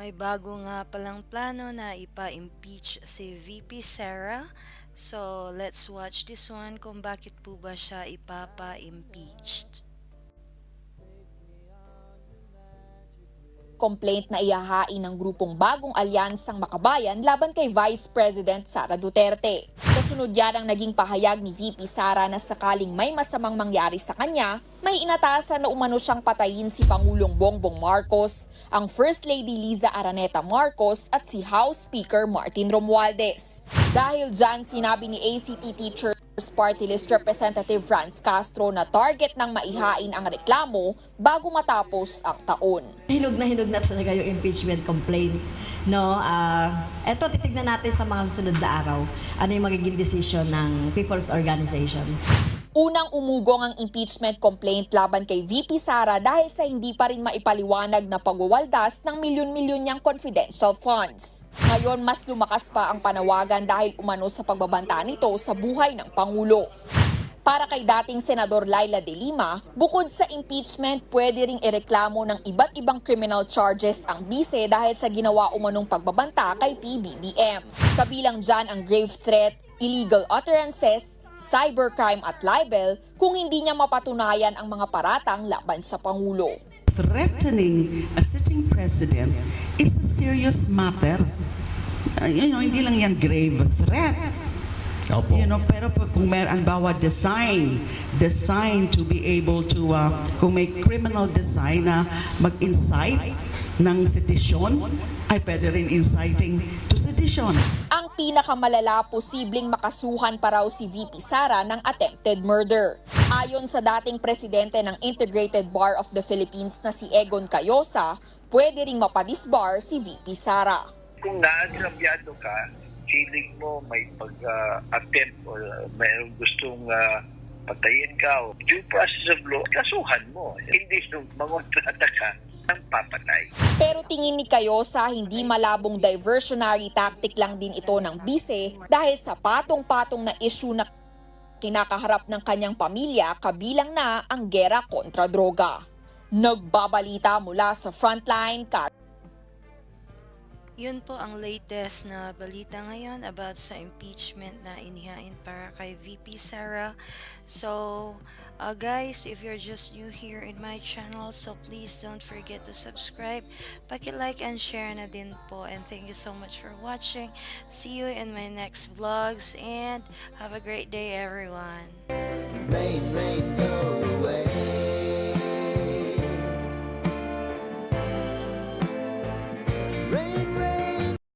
May bago nga palang plano na ipa-impeach si VP Sara. So, let's watch this one kung bakit po ba siya ipapa-impeached. Complaint na ihahain ng grupong Bagong Alyansang Makabayan laban kay Vice President Sara Duterte. Kasunod yan ang naging pahayag ni VP Sara na sakaling may masamang mangyari sa kanya, may inatasan na umano siyang patayin si Pangulong Bongbong Marcos, ang First Lady Liza Araneta Marcos at si House Speaker Martin Romualdez. Dahil dyan, sinabi ni ACT Teachers Party List Representative Franz Castro na target ng maihain ang reklamo bago matapos ang taon. Hinog na talaga yung impeachment complaint. No, eto titignan natin sa mga susunod na araw ano yung magiging decision ng people's organizations. Unang umugong ang impeachment complaint laban kay VP Sara dahil sa hindi pa rin maipaliwanag na pagwawaldas ng milyon-milyon niyang confidential funds. Ngayon, mas lumakas pa ang panawagan dahil umano sa pagbabanta nito sa buhay ng Pangulo. Para kay dating Senador Laila de Lima, bukod sa impeachment, pwede ring ireklamo ng iba't ibang criminal charges ang bise dahil sa ginawa umanong pagbabanta kay PBBM. Kabilang dyan ang grave threat, illegal utterances, cybercrime at libel kung hindi niya mapatunayan ang mga paratang laban sa Pangulo. Threatening a sitting president is a serious matter. Hindi lang yan grave threat. Opo. Pero kung meron bawa design to be able to, kung may criminal design na mag-incite ng sedition, ay pwede rin inciting to sedition. Ang pinakamalala, posibleng makasuhan pa raw si VP Sara ng attempted murder. Ayon sa dating presidente ng Integrated Bar of the Philippines na si Egon Cayosa, pwede ring mapadisbar si VP Sara. Kung naagrabyado ka, feeling mo may pag-attempt o mayroong gustong patayin ka o due process of law, kasuhan mo. Hindi yung mangontrata ka ng papatay. Pero tingin ni Cayosa, hindi malabong diversionary tactic lang din ito ng bise dahil sa patong-patong na issue na kinakaharap ng kanyang pamilya, kabilang na ang gera kontra droga. Nagbabalita mula sa Frontline, Yun po ang latest na balita ngayon about sa impeachment na inihain para kay VP Sara. So, guys, if you're just new here in my channel, so please don't forget to subscribe. Paki-like and share na din po. And thank you so much for watching. See you in my next vlogs and have a great day, everyone.